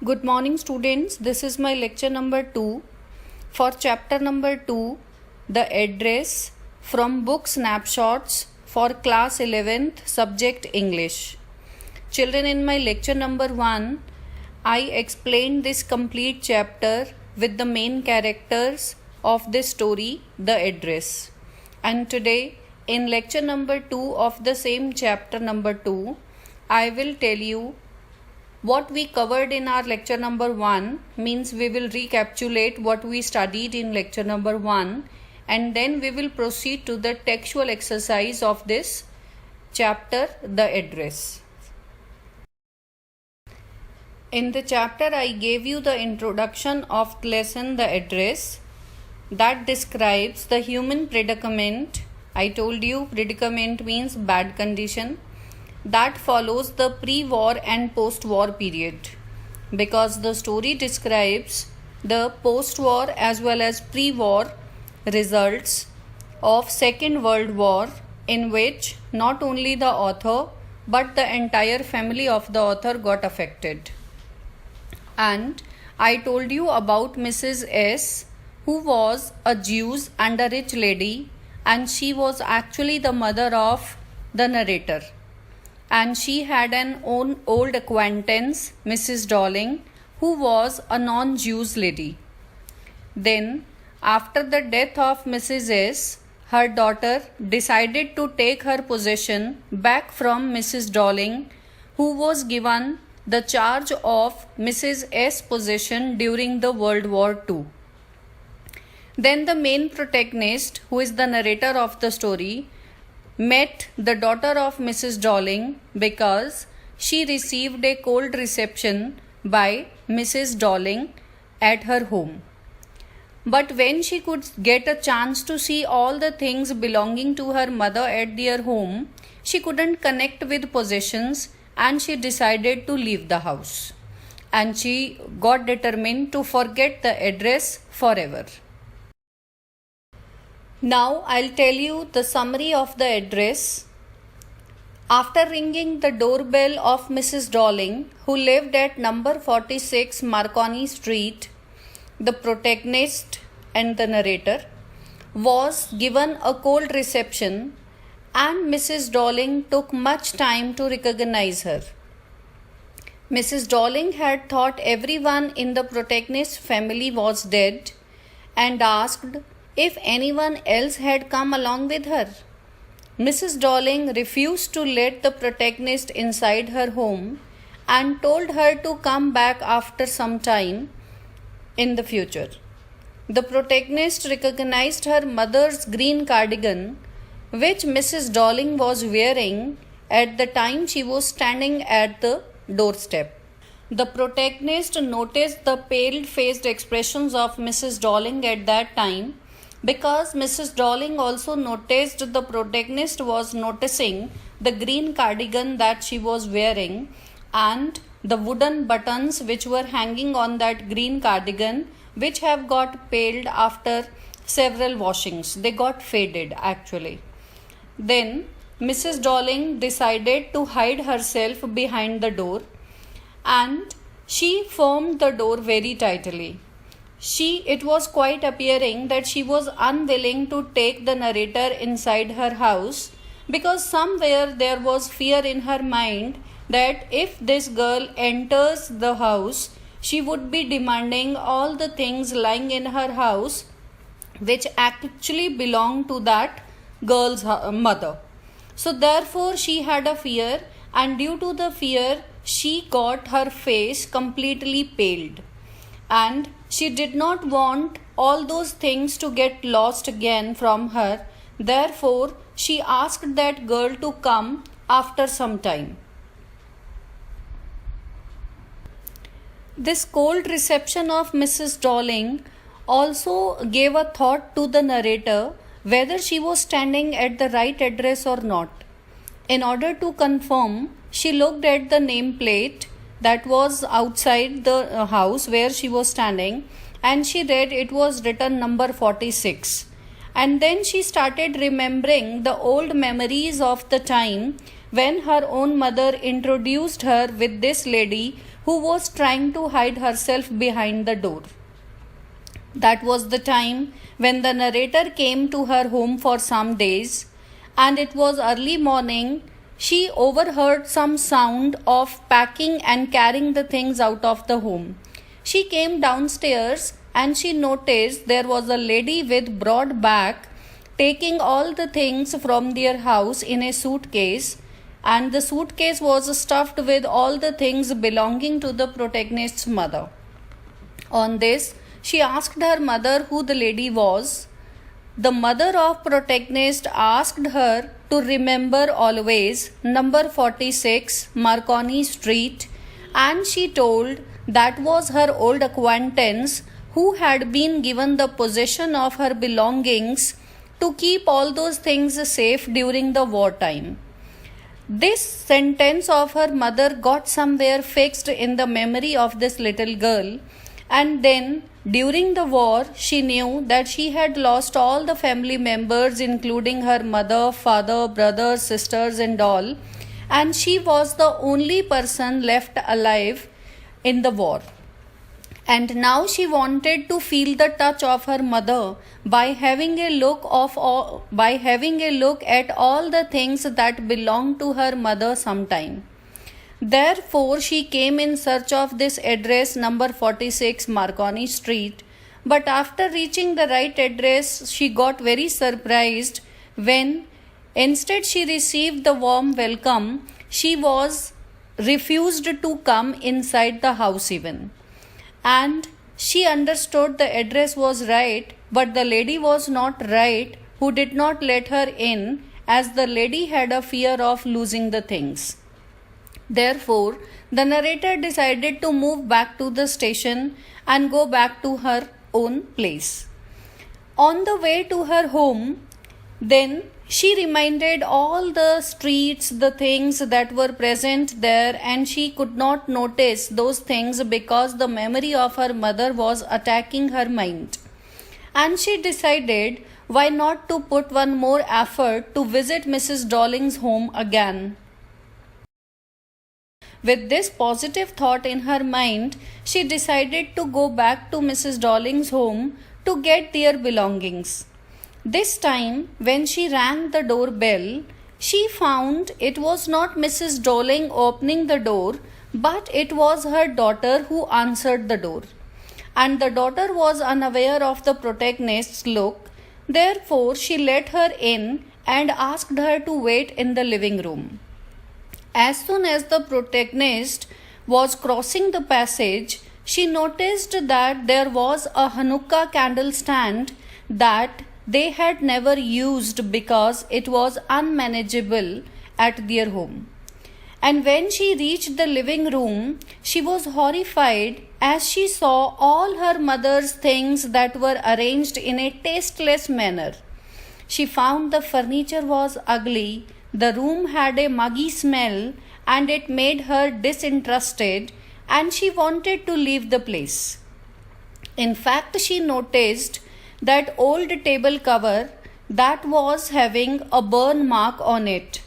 Good morning, students. This is my lecture number 2 for chapter number 2, the address, from book snapshots for class 11th, subject English. Children, in my lecture number 1, I explained this complete chapter with the main characters of this story, the address. And today, in lecture number 2 of the same chapter number 2, I will tell you what we covered in our lecture number 1, means we will recapitulate what we studied in lecture number 1, and then we will proceed to the textual exercise of this chapter, the address. In the chapter, I gave you the introduction of lesson, the address, that describes the human predicament. I told you predicament means bad condition that follows the pre-war and post-war period, because the story describes the post-war as well as pre-war results of Second World War, in which not only the author but the entire family of the author got affected. And I told you about Mrs. S, who was a Jew and a rich lady, and she was actually the mother of the narrator. And she had an old acquaintance, Mrs. Darling, who was a non-Jewish lady. Then, after the death of Mrs. S, her daughter decided to take her possession back from Mrs. Darling, who was given the charge of Mrs. S' possession during the World War II. Then the main protagonist, who is the narrator of the story, met the daughter of Mrs. Darling because she received a cold reception by Mrs. Darling at her home. But when she could get a chance to see all the things belonging to her mother at their home, she couldn't connect with possessions and she decided to leave the house. And she got determined to forget the address forever. Now I'll tell you the summary of the address. After ringing the doorbell of Mrs. Darling, who lived at number 46 Marconi Street, the protagonist and the narrator was given a cold reception, and Mrs. Darling took much time to recognize her. Mrs. Darling had thought everyone in the protagonist's family was dead and asked if anyone else had come along with her. Mrs. Darling refused to let the protagonist inside her home and told her to come back after some time in the future. The protagonist recognized her mother's green cardigan, which Mrs. Darling was wearing at the time she was standing at the doorstep. The protagonist noticed the pale-faced expressions of Mrs. Darling at that time, because Mrs. Darling also noticed the protagonist was noticing the green cardigan that she was wearing and the wooden buttons which were hanging on that green cardigan, which have got paled after several washings. They got faded actually. Then Mrs. Darling decided to hide herself behind the door, and she formed the door very tightly. It was quite appearing that she was unwilling to take the narrator inside her house, because somewhere there was fear in her mind that if this girl enters the house, she would be demanding all the things lying in her house which actually belong to that girl's mother. So therefore she had a fear, and due to the fear she got her face completely paled. And she did not want all those things to get lost again from her. Therefore, she asked that girl to come after some time. This cold reception of Mrs. Darling also gave a thought to the narrator whether she was standing at the right address or not. In order to confirm, she looked at the nameplate that was outside the house where she was standing, and she read it was written number 46. And then she started remembering the old memories of the time when her own mother introduced her with this lady who was trying to hide herself behind the door. That was the time when the narrator came to her home for some days, and it was early morning. She overheard some sound of packing and carrying the things out of the home. She came downstairs and she noticed there was a lady with broad back taking all the things from their house in a suitcase, and the suitcase was stuffed with all the things belonging to the protagonist's mother. On this, she asked her mother who the lady was. The mother of protagonist asked her to remember always number 46 Marconi Street, and she told that was her old acquaintance who had been given the possession of her belongings to keep all those things safe during the wartime. This sentence of her mother got somewhere fixed in the memory of this little girl, and then during the war she knew that she had lost all the family members, including her mother, father, brothers, sisters and all, and she was the only person left alive in the war. And now she wanted to feel the touch of her mother by having a look at all the things that belonged to her mother sometime. Therefore, she came in search of this address, number 46 Marconi Street. But after reaching the right address, she got very surprised when instead she received the warm welcome, she was refused to come inside the house even. And she understood the address was right, but the lady was not right who did not let her in, as the lady had a fear of losing the things. Therefore, the narrator decided to move back to the station and go back to her own place. On the way to her home, then she reminded all the streets, the things that were present there, and she could not notice those things because the memory of her mother was attacking her mind. And she decided why not to put one more effort to visit Mrs. Dolling's home again. With this positive thought in her mind, she decided to go back to Mrs. Dolling's home to get their belongings. This time, when she rang the doorbell, she found it was not Mrs. Dolling opening the door, but it was her daughter who answered the door. And the daughter was unaware of the protagonist's look. Therefore, she let her in and asked her to wait in the living room. As soon as the protagonist was crossing the passage, she noticed that there was a Hanukkah candle stand that they had never used because it was unmanageable at their home. And when she reached the living room, she was horrified as she saw all her mother's things that were arranged in a tasteless manner. She found the furniture was ugly, the room had a muggy smell, and it made her disinterested, and she wanted to leave the place. In fact, she noticed that old table cover that was having a burn mark on it,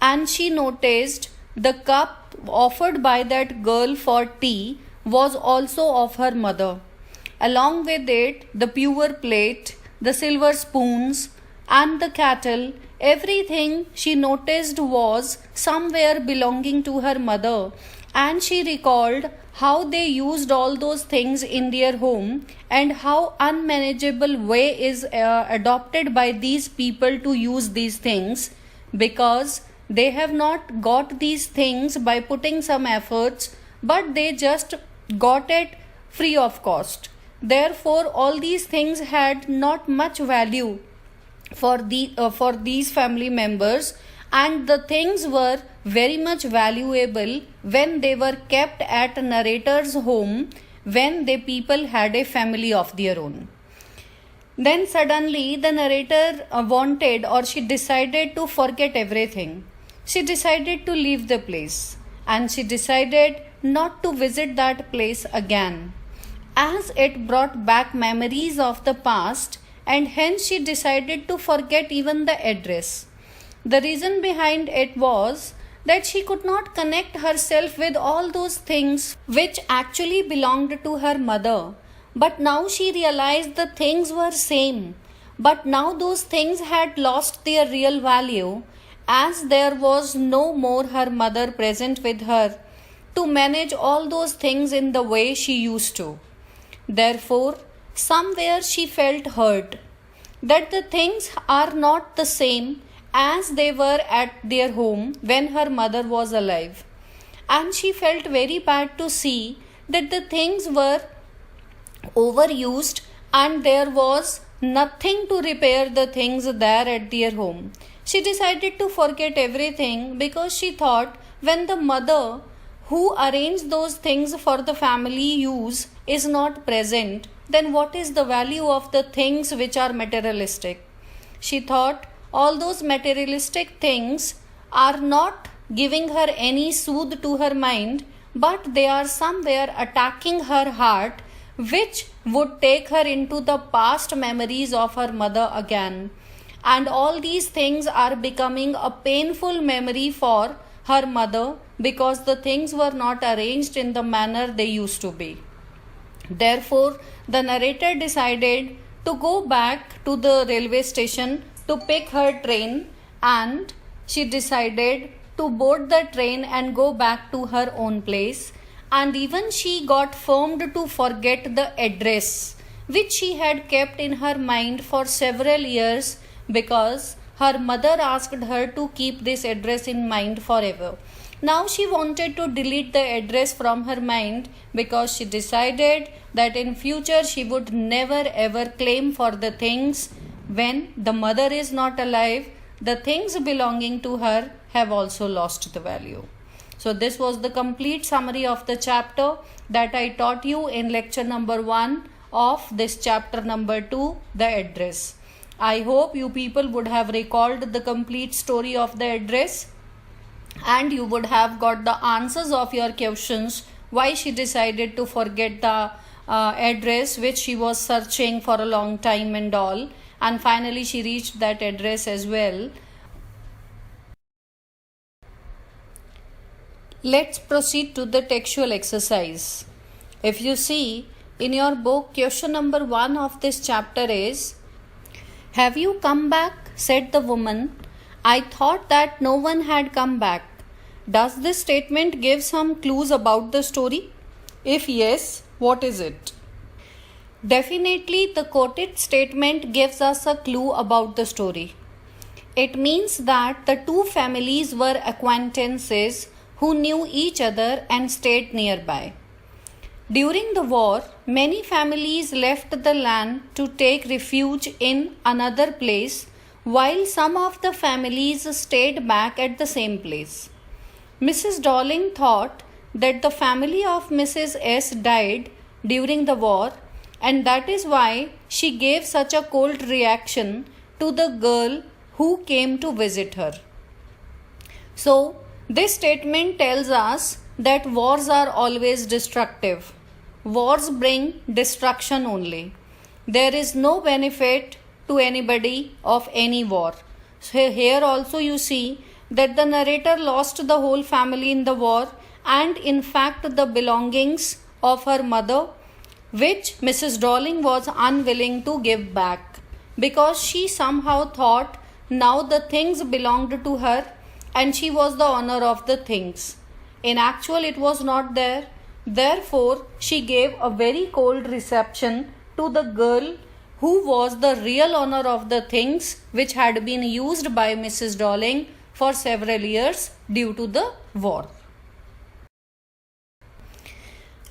and she noticed the cup offered by that girl for tea was also of her mother. Along with it, the pewter plate, the silver spoons, and the kettle, everything she noticed was somewhere belonging to her mother, and she recalled how they used all those things in their home and how unmanageable way is adopted by these people to use these things, because they have not got these things by putting some efforts, but they just got it free of cost. Therefore, all these things had not much value for these family members, and the things were very much valuable when they were kept at a narrator's home when the people had a family of their own. Then suddenly the narrator wanted, or she decided to forget everything. She decided to leave the place, and she decided not to visit that place again, as it brought back memories of the past, and hence she decided to forget even the address. The reason behind it was that she could not connect herself with all those things which actually belonged to her mother. But now she realized the things were same. But now those things had lost their real value as there was no more her mother present with her to manage all those things in the way she used to. Therefore, somewhere she felt hurt that the things are not the same as they were at their home when her mother was alive. And she felt very bad to see that the things were overused and there was nothing to repair the things there at their home. She decided to forget everything because she thought when the mother who arranged those things for the family use is not present, then what is the value of the things which are materialistic? She thought all those materialistic things are not giving her any soothe to her mind, but they are somewhere attacking her heart, which would take her into the past memories of her mother again. And all these things are becoming a painful memory for her mother because the things were not arranged in the manner they used to be. Therefore, the narrator decided to go back to the railway station to pick her train, and she decided to board the train and go back to her own place. And even she got firmed to forget the address which she had kept in her mind for several years because her mother asked her to keep this address in mind forever. Now she wanted to delete the address from her mind because she decided that in future she would never ever claim for the things when the mother is not alive. The things belonging to her have also lost the value. So this was the complete summary of the chapter that I taught you in lecture number 1 of this chapter number 2, the address. I hope you people would have recalled the complete story of the address and you would have got the answers of your questions why she decided to forget the address which she was searching for a long time and all, and finally she reached that address as well. Let's proceed to the textual exercise. If you see in your book, question number 1 of this chapter is, "Have you come back?" said the woman. "I thought that no one had come back." Does this statement give some clues about the story? If yes, what is it? Definitely, the quoted statement gives us a clue about the story. It means that the two families were acquaintances who knew each other and stayed nearby. During the war, many families left the land to take refuge in another place, while some of the families stayed back at the same place. Mrs. Darling thought that the family of Mrs. S died during the war, and that is why she gave such a cold reaction to the girl who came to visit her. So, this statement tells us that wars are always destructive. Wars bring destruction only. There is no benefit to anybody of any war. So here also you see that the narrator lost the whole family in the war and in fact the belongings of her mother, which Mrs. Darling was unwilling to give back because she somehow thought now the things belonged to her and she was the owner of the things. In actual, it was not there. Therefore, she gave a very cold reception to the girl who was the real owner of the things which had been used by Mrs. Darling for several years due to the war.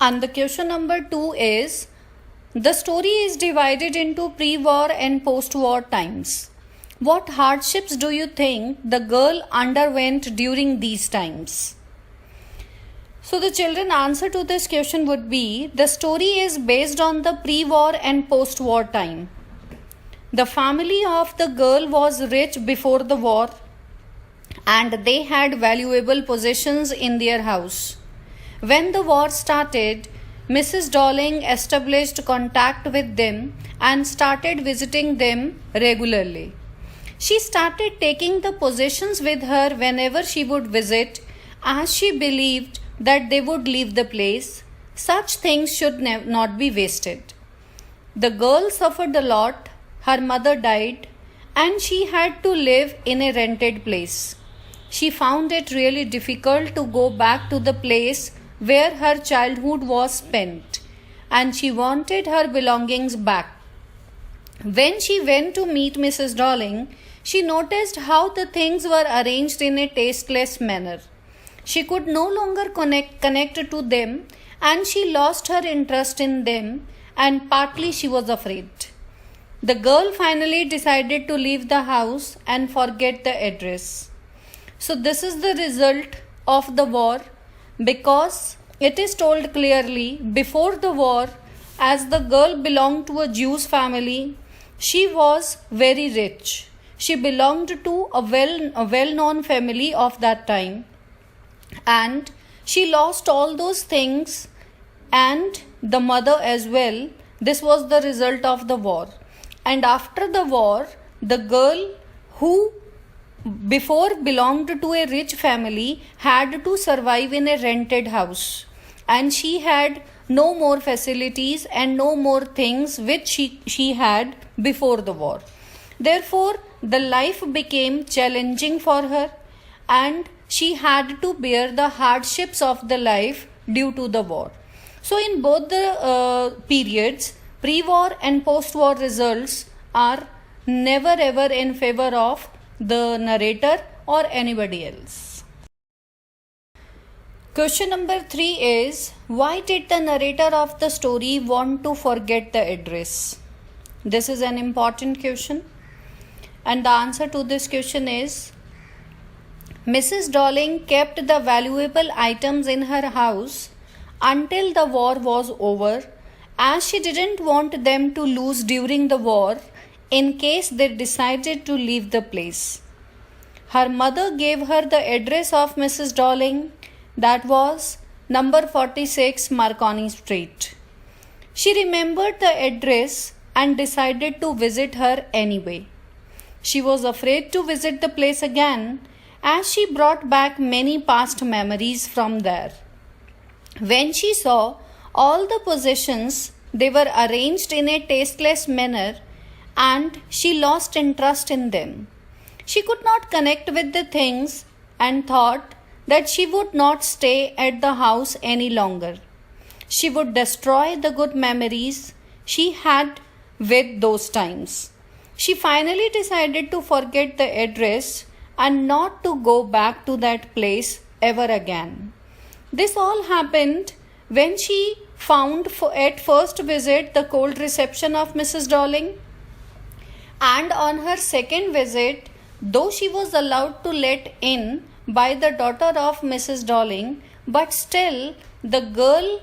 And the question number 2 is, the story is divided into pre-war and post-war times. What hardships do you think the girl underwent during these times? So the children answer to this question would be, the story is based on the pre-war and post-war time. The family of the girl was rich before the war and they had valuable possessions in their house. When the war started, Mrs. Darling established contact with them and started visiting them regularly. She started taking the possessions with her whenever she would visit, as she believed that they would leave the place. Such things should not be wasted. The girl suffered a lot. Her mother died, and she had to live in a rented place. She found it really difficult to go back to the place where her childhood was spent, and she wanted her belongings back. When she went to meet Mrs. Darling, she noticed how the things were arranged in a tasteless manner. She could no longer connect to them, and she lost her interest in them, and partly she was afraid. The girl finally decided to leave the house and forget the address. So, this is the result of the war, because it is told clearly before the war, as the girl belonged to a Jewish family, she was very rich. She belonged to a well-known family of that time, and she lost all those things and the mother as well. This was the result of the war. And after the war, the girl who before belonged to a rich family had to survive in a rented house, and she had no more facilities and no more things which she had before the war. Therefore, the life became challenging for her, and she had to bear the hardships of the life due to the war. So, in both the periods, pre-war and post-war results are never ever in favor of the narrator or anybody else. Question number 3 is, why did the narrator of the story want to forget the address? This is an important question, and the answer to this question is, Mrs. Darling kept the valuable items in her house until the war was over, as she didn't want them to lose during the war in case they decided to leave the place. Her mother gave her the address of Mrs. Darling, that was number 46 Marconi Street. She remembered the address and decided to visit her anyway. She was afraid to visit the place again, as she brought back many past memories from there. When she saw all the possessions, they were arranged in a tasteless manner, and she lost interest in them. She could not connect with the things and thought that she would not stay at the house any longer. She would destroy the good memories she had with those times. She finally decided to forget the address and not to go back to that place ever again. This all happened when she found at first visit the cold reception of Mrs. Darling, and on her second visit, though she was allowed to let in by the daughter of Mrs. Darling, but still the girl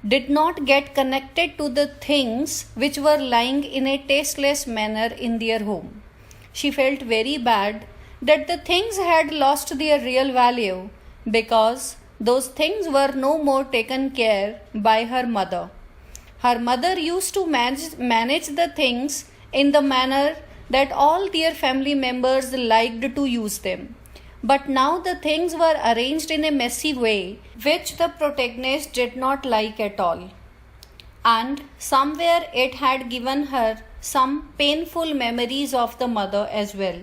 did not get connected to the things which were lying in a tasteless manner in their home. She felt very bad that the things had lost their real value, because those things were no more taken care by her mother. Her mother used to manage the things in the manner that all their family members liked to use them. But now the things were arranged in a messy way, which the protagonist did not like at all. And somewhere it had given her some painful memories of the mother as well.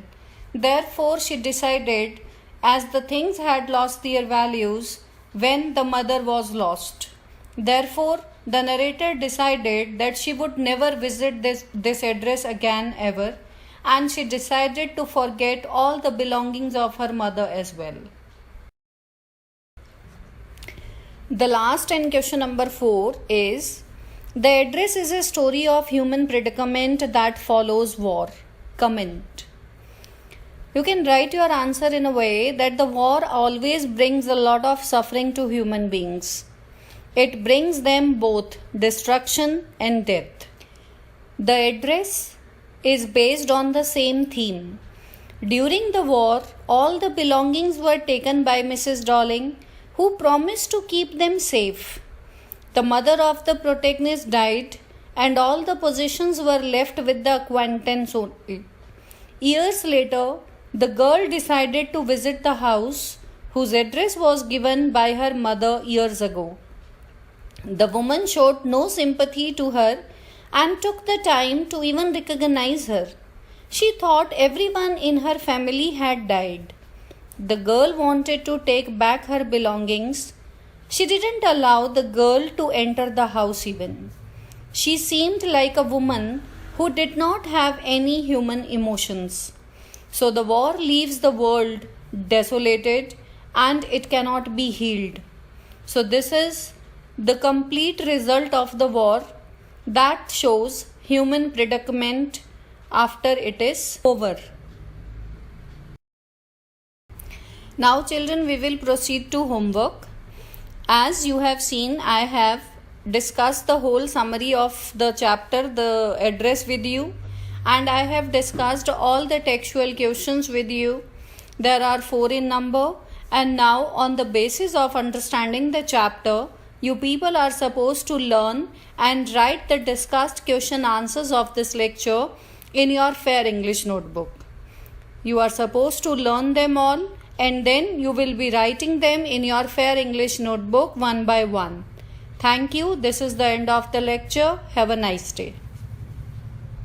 Therefore, she decided, as the things had lost their values when the mother was lost. Therefore, the narrator decided that she would never visit this address again ever, and she decided to forget all the belongings of her mother as well. The last and question number 4 is, the address is a story of human predicament that follows war. Comment. You can write your answer in a way that the war always brings a lot of suffering to human beings. It brings them both destruction and death. The address is based on the same theme. During the war, all the belongings were taken by Mrs. Darling, who promised to keep them safe. The mother of the protagonist died, and all the possessions were left with the acquaintance only. Years later, the girl decided to visit the house whose address was given by her mother years ago. The woman showed no sympathy to her and took the time to even recognize her. She thought everyone in her family had died. The girl wanted to take back her belongings. She didn't allow the girl to enter the house even. She seemed like a woman who did not have any human emotions. So the war leaves the world desolated and it cannot be healed. So this is the complete result of the war that shows human predicament after it is over. Now children, we will proceed to homework. As you have seen, I have discussed the whole summary of the chapter, the address with you, and I have discussed all the textual questions with you. There are 4 in number, and now on the basis of understanding the chapter, you people are supposed to learn and write the discussed question answers of this lecture in your Fair English notebook. You are supposed to learn them all, and then you will be writing them in your Fair English notebook one by one. Thank you. This is the end of the lecture. Have a nice day.